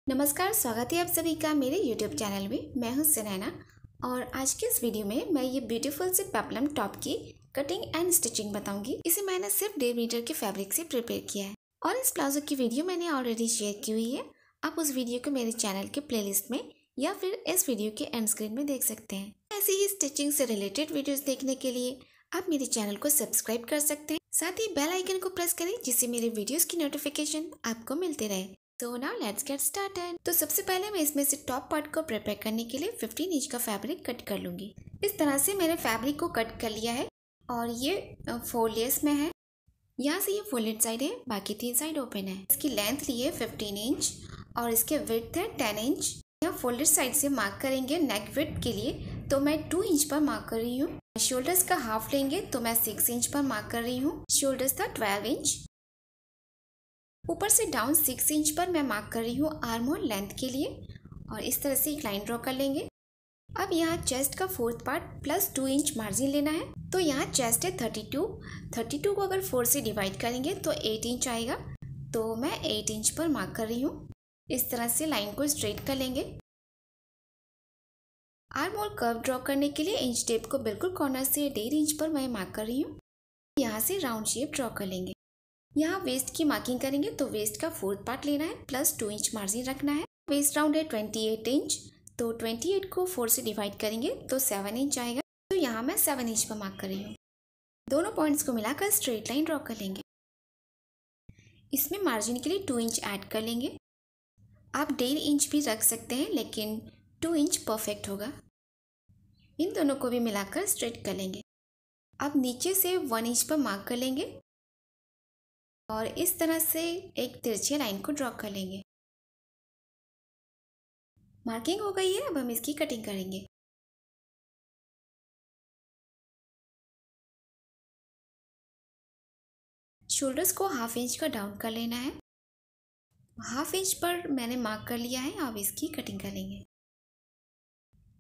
नमस्कार, स्वागत है आप सभी का मेरे YouTube चैनल में। मैं हूं सुनैना और आज के इस वीडियो में मैं ये ब्यूटीफुल से पेप्लम टॉप की कटिंग एंड स्टिचिंग बताऊंगी। इसे मैंने सिर्फ 1.5 मीटर के फैब्रिक से प्रिपेयर किया है और इस प्लाजो की वीडियो मैंने ऑलरेडी शेयर की हुई है। आप उस वीडियो को मेरे चैनल के प्लेलिस्ट में या फिर इस वीडियो के एंड स्क्रीन में देख सकते हैं। ऐसे ही स्टिचिंग से रिलेटेड वीडियोज देखने के लिए आप मेरे चैनल को सब्सक्राइब कर सकते हैं, साथ ही बेल आइकन को प्रेस करें जिससे मेरे वीडियोस की नोटिफिकेशन आपको मिलते रहे। तो नाउ लेट्स गेट स्टार्टेड। तो सबसे पहले मैं इसमें से टॉप पार्ट को प्रिपेयर करने के लिए 15 इंच का फैब्रिक कट कर लूंगी। इस तरह से मैंने फैब्रिक को कट कर लिया है और ये 4 लेयर्स में है। यहाँ से ये फोल्डेड साइड है, बाकी 3 साइड ओपन है। इसकी लेंथ ली है 15 इंच और इसके विड्थ है 10 इंच। यहाँ फोल्डेड साइड से मार्क करेंगे नेक विड्थ के लिए, तो मैं 2 इंच पर मार्क कर रही हूँ। शोल्डर्स का हाफ लेंगे तो मैं 6 इंच पर मार्क कर रही हूँ। शोल्डर्स था 12 इंच। ऊपर से डाउन 6 इंच पर मैं मार्क कर रही हूँ आर्म होल लेंथ के लिए और इस तरह से एक लाइन ड्रॉ कर लेंगे। अब यहाँ चेस्ट का 4th part plus 2 inch margin लेना है। तो यहाँ चेस्ट है 32 को अगर 4 से डिवाइड करेंगे तो 8 इंच आएगा, तो मैं 8 इंच पर मार्क कर रही हूँ। इस तरह से लाइन को स्ट्रेट कर लेंगे। आर्म होल कर्व ड्रॉ करने के लिए इंच टेप को बिल्कुल कॉर्नर से 1.5 इंच पर मैं मार्क कर रही हूँ। यहाँ से राउंड शेप ड्रॉ कर लेंगे। यहाँ वेस्ट की मार्किंग करेंगे तो वेस्ट का 4th पार्ट लेना है प्लस 2 इंच मार्जिन रखना है। वेस्ट राउंड है 28 इंच, तो 28 को 4 से डिवाइड करेंगे तो 7 इंच आएगा। तो यहाँ मैं 7 इंच पर मार्क कर रही हूँ। दोनों पॉइंट्स को मिलाकर स्ट्रेट लाइन ड्रॉ कर लेंगे। इसमें मार्जिन के लिए 2 इंच ऐड कर लेंगे। आप 1.5 इंच भी रख सकते हैं लेकिन 2 इंच परफेक्ट होगा। इन दोनों को भी मिलाकर स्ट्रेट कर लेंगे। अब नीचे से 1 इंच पर मार्क कर लेंगे और इस तरह से एक तिरछी लाइन को ड्रॉ कर लेंगे। मार्किंग हो गई है, अब हम इसकी कटिंग करेंगे। शोल्डर्स को हाफ इंच का डाउन कर लेना है। हाफ इंच पर मैंने मार्क कर लिया है। अब इसकी कटिंग करेंगे।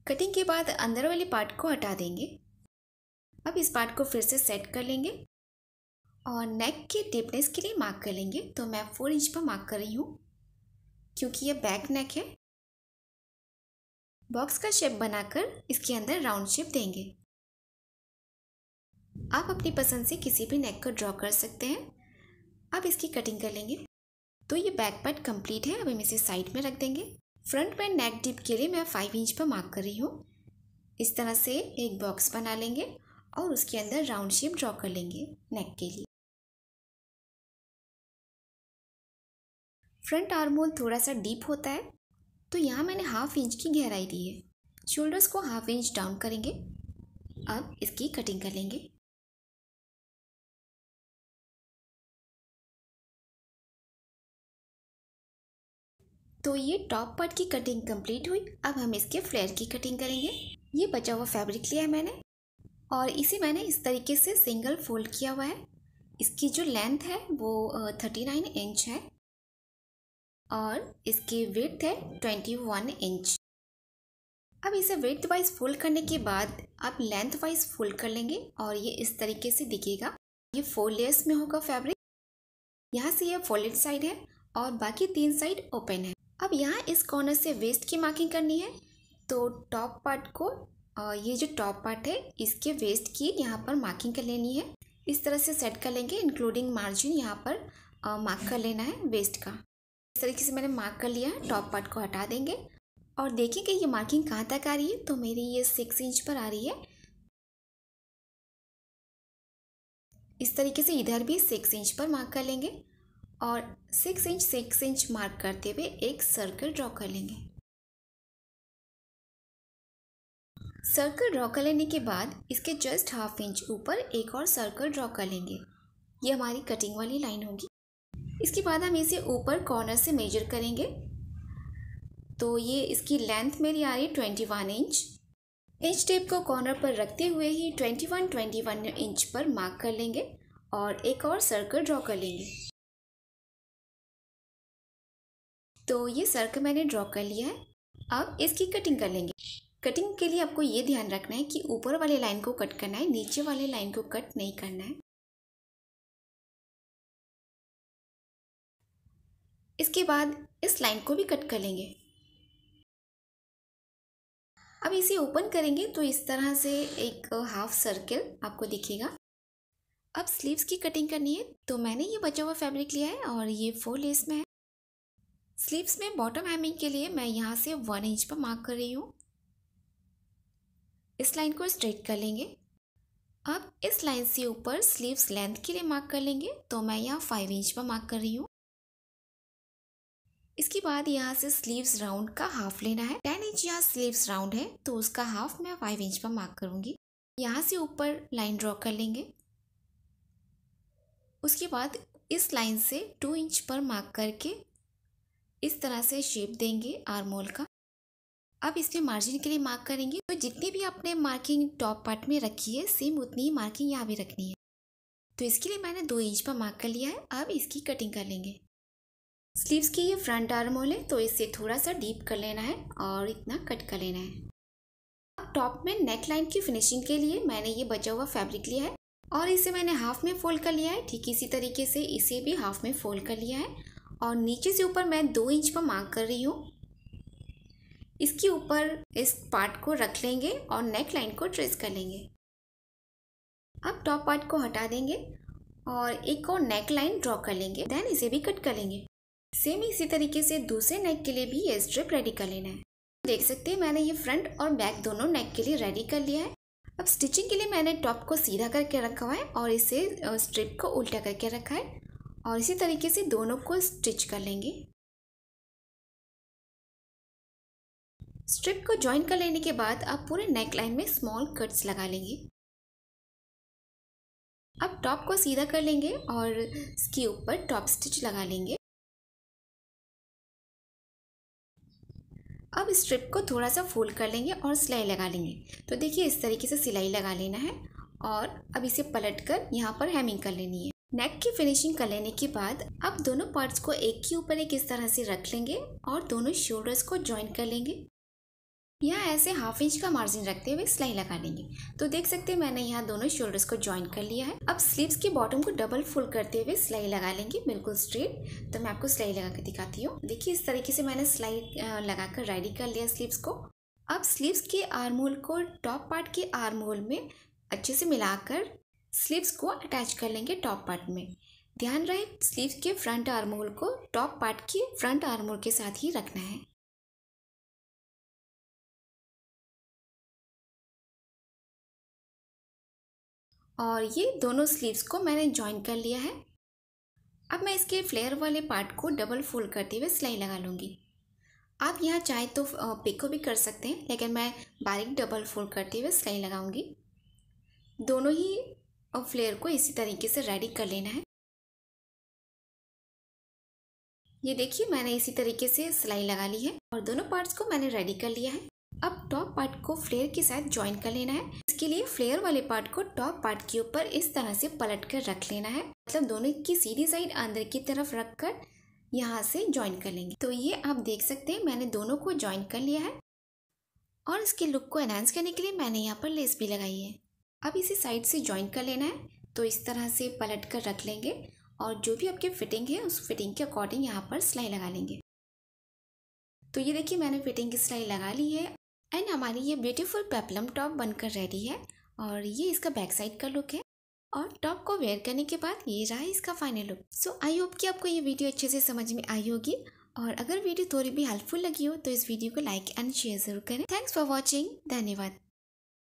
कटिंग के बाद अंदर वाले पार्ट को हटा देंगे। अब इस पार्ट को फिर से सेट कर लेंगे और नेक के डीपनेस के लिए मार्क कर लेंगे। तो मैं 4 इंच पर मार्क कर रही हूँ क्योंकि ये बैक नेक है। बॉक्स का शेप बनाकर इसके अंदर राउंड शेप देंगे। आप अपनी पसंद से किसी भी नेक को ड्रॉ कर सकते हैं। अब इसकी कटिंग कर लेंगे। तो ये बैक पार्ट कंप्लीट है। अब हम इसे साइड में रख देंगे। फ्रंट में नेक डिप के लिए मैं 5 इंच पर मार्क कर रही हूँ। इस तरह से एक बॉक्स बना लेंगे और उसके अंदर राउंड शेप ड्रॉ कर लेंगे नेक के लिए। फ्रंट आर्म होल थोड़ा सा डीप होता है, तो यहाँ मैंने हाफ इंच की गहराई दी है। शोल्डर्स को हाफ इंच डाउन करेंगे। अब इसकी कटिंग कर लेंगे। तो ये टॉप पार्ट की कटिंग कंप्लीट हुई। अब हम इसके फ्लेयर की कटिंग करेंगे। ये बचा हुआ फैब्रिक लिया है मैंने और इसे मैंने इस तरीके से सिंगल फोल्ड किया हुआ है। इसकी जो लेंथ है वो 39 इंच है और इसकी विड्थ है 21 इंच। अब इसे विड्थ वाइज फोल्ड करने के बाद आप लेंथ वाइज फोल्ड कर लेंगे और ये इस तरीके से दिखेगा। ये 4 लेयर्स में होगा फैब्रिक। यहाँ से ये फोल्डेड साइड है और बाकी 3 साइड ओपन है। अब यहाँ इस कॉर्नर से वेस्ट की मार्किंग करनी है। तो टॉप पार्ट को ये जो टॉप पार्ट है इसके वेस्ट की यहाँ पर मार्किंग कर लेनी है। इस तरह से सेट कर लेंगे, इंक्लूडिंग मार्जिन यहाँ पर मार्क कर लेना है वेस्ट का। इस तरीके से मैंने मार्क कर लिया है। टॉप पार्ट को हटा देंगे और देखिए कि ये मार्किंग कहाँ तक आ रही है। तो मेरी ये 6 इंच पर आ रही है। इस तरीके से इधर भी 6 इंच पर मार्क कर लेंगे और 6 इंच मार्क करते हुए एक सर्कल ड्रॉ कर लेंगे। सर्कल ड्रॉ कर लेने के बाद इसके जस्ट हाफ इंच ऊपर एक और सर्कल ड्रॉ कर लेंगे। ये हमारी कटिंग वाली लाइन होगी। इसके बाद हम इसे ऊपर कॉर्नर से मेजर करेंगे। तो ये इसकी लेंथ मेरी आ रही है 21 इंच। इंच टेप को कॉर्नर पर रखते हुए ही 21 इंच पर मार्क कर लेंगे और एक और सर्कल ड्रॉ कर लेंगे। तो ये सर्कल मैंने ड्रॉ कर लिया है। अब इसकी कटिंग कर लेंगे। कटिंग के लिए आपको ये ध्यान रखना है कि ऊपर वाले लाइन को कट करना है, नीचे वाले लाइन को कट नहीं करना है। इसके बाद इस लाइन को भी कट कर लेंगे। अब इसे ओपन करेंगे तो इस तरह से एक हाफ सर्कल आपको दिखेगा। अब स्लीव्स की कटिंग करनी है, तो मैंने ये बचा हुआ फैब्रिक लिया है और ये 4 लेस में है। स्लीव्स में बॉटम हेमिंग के लिए मैं यहाँ से 1 इंच पर मार्क कर रही हूँ। इस लाइन को स्ट्रेट कर लेंगे। अब इस लाइन से ऊपर स्लीव्स लेंथ के लिए मार्क कर लेंगे, तो मैं यहाँ 5 इंच पर मार्क कर रही हूँ। इसके बाद यहाँ से स्लीव्स राउंड का हाफ लेना है। 10 इंच यहाँ स्लीव्स राउंड है, तो उसका हाफ मैं 5 इंच पर मार्क करूँगी। यहाँ से ऊपर लाइन ड्रॉ कर लेंगे। उसके बाद इस लाइन से 2 इंच पर मार्क करके इस तरह से शेप देंगे आर्म होल का। अब इसमें मार्जिन के लिए मार्क करेंगे, तो जितनी भी आपने मार्किंग टॉप पार्ट में रखी है सेम उतनी ही मार्किंग यहाँ भी रखनी है। तो इसके लिए मैंने 2 इंच पर मार्क कर लिया है। अब इसकी कटिंग कर लेंगे। स्लीव्स की ये फ्रंट आर्म होल है, तो इसे थोड़ा सा डीप कर लेना है और इतना कट कर लेना है। अब टॉप में नेक लाइन की फिनिशिंग के लिए मैंने ये बचा हुआ फैब्रिक लिया है और इसे मैंने हाफ में फोल्ड कर लिया है। ठीक इसी तरीके से इसे भी हाफ में फोल्ड कर लिया है और नीचे से ऊपर मैं 2 इंच पर मार्क कर रही हूँ। इसके ऊपर इस पार्ट को रख लेंगे और नेक लाइन को ट्रेस कर लेंगे। अब टॉप पार्ट को हटा देंगे और एक और नेक लाइन ड्रॉ कर लेंगे, देन इसे भी कट कर लेंगे। सेम इसी तरीके से दूसरे नेक के लिए भी ये स्ट्रिप रेडी कर लेना है। देख सकते हैं मैंने ये फ्रंट और बैक दोनों नेक के लिए रेडी कर लिया है। अब स्टिचिंग के लिए मैंने टॉप को सीधा करके रखा हुआ है और इसे स्ट्रिप को उल्टा करके रखा है और इसी तरीके से दोनों को स्टिच कर लेंगे। स्ट्रिप को ज्वाइन कर लेने के बाद आप पूरे नेक लाइन में स्मॉल कट्स लगा लेंगे। अब टॉप को सीधा कर लेंगे और इसके ऊपर टॉप स्टिच लगा लेंगे। अब स्ट्रिप को थोड़ा सा फोल्ड कर लेंगे और सिलाई लगा लेंगे। तो देखिए इस तरीके से सिलाई लगा लेना है और अब इसे पलटकर यहाँ पर हेमिंग कर लेनी है। नेक की फिनिशिंग कर लेने के बाद अब दोनों पार्ट्स को एक के ऊपर एक इस तरह से रख लेंगे और दोनों शोल्डर्स को ज्वाइन कर लेंगे। यहाँ ऐसे हाफ इंच का मार्जिन रखते हुए सिलाई लगा लेंगे। तो देख सकते हैं मैंने यहाँ दोनों शोल्डर्स को ज्वाइन कर लिया है। अब स्लीव्स के बॉटम को डबल फोल्ड करते हुए सिलाई लगा लेंगे बिल्कुल स्ट्रेट। तो मैं आपको सिलाई लगा कर दिखाती हूँ। देखिए इस तरीके से मैंने सिलाई लगाकर रेडी कर लिया स्लीव्स को। अब स्लीव्स के आर्म होल को टॉप पार्ट के आर्म होल में अच्छे से मिलाकर स्लीव्स को अटैच कर लेंगे टॉप पार्ट में। ध्यान रहे स्लीव्स के फ्रंट आर्म होल को टॉप पार्ट के फ्रंट आर्म होल के साथ ही रखना है। और ये दोनों स्लीव्स को मैंने ज्वाइन कर लिया है। अब मैं इसके फ्लेयर वाले पार्ट को डबल फोल्ड करते हुए सिलाई लगा लूँगी। आप यहाँ चाहे तो पिको भी कर सकते हैं, लेकिन मैं बारीक डबल फोल्ड करते हुए सिलाई लगाऊंगी। दोनों ही फ्लेयर को इसी तरीके से रेडी कर लेना है। ये देखिए मैंने इसी तरीके से सिलाई लगा ली है और दोनों पार्ट्स को मैंने रेडी कर लिया है। अब टॉप पार्ट को फ्लेयर के साथ ज्वाइन कर लेना है। इसके लिए फ्लेयर वाले पार्ट को टॉप पार्ट के ऊपर इस तरह से पलट कर रख लेना है, मतलब दोनों की सीधी साइड अंदर की तरफ रखकर यहाँ से ज्वाइन कर लेंगे। तो ये आप देख सकते हैं मैंने दोनों को ज्वाइन कर लिया है और इसके लुक को एनहांस करने के लिए मैंने यहाँ पर लेस भी लगाई है। अब इसे साइड से ज्वाइन कर लेना है। तो इस तरह से पलट कर रख लेंगे और जो भी आपकी फिटिंग है उस फिटिंग के अकॉर्डिंग यहाँ पर सिलाई लगा लेंगे। तो ये देखिए मैंने फिटिंग की सिलाई लगा ली है एंड हमारी ये ब्यूटीफुल पेप्लम टॉप बनकर रेडी है। और ये इसका बैक साइड का लुक है और टॉप को वेयर करने के बाद ये रहा इसका final look. So I hope कि आपको ये वीडियो अच्छे से समझ में आई होगी और अगर वीडियो थोड़ी भी हेल्पफुल लगी हो तो इस वीडियो को लाइक एंड शेयर जरूर करें। Thanks for watching. धन्यवाद।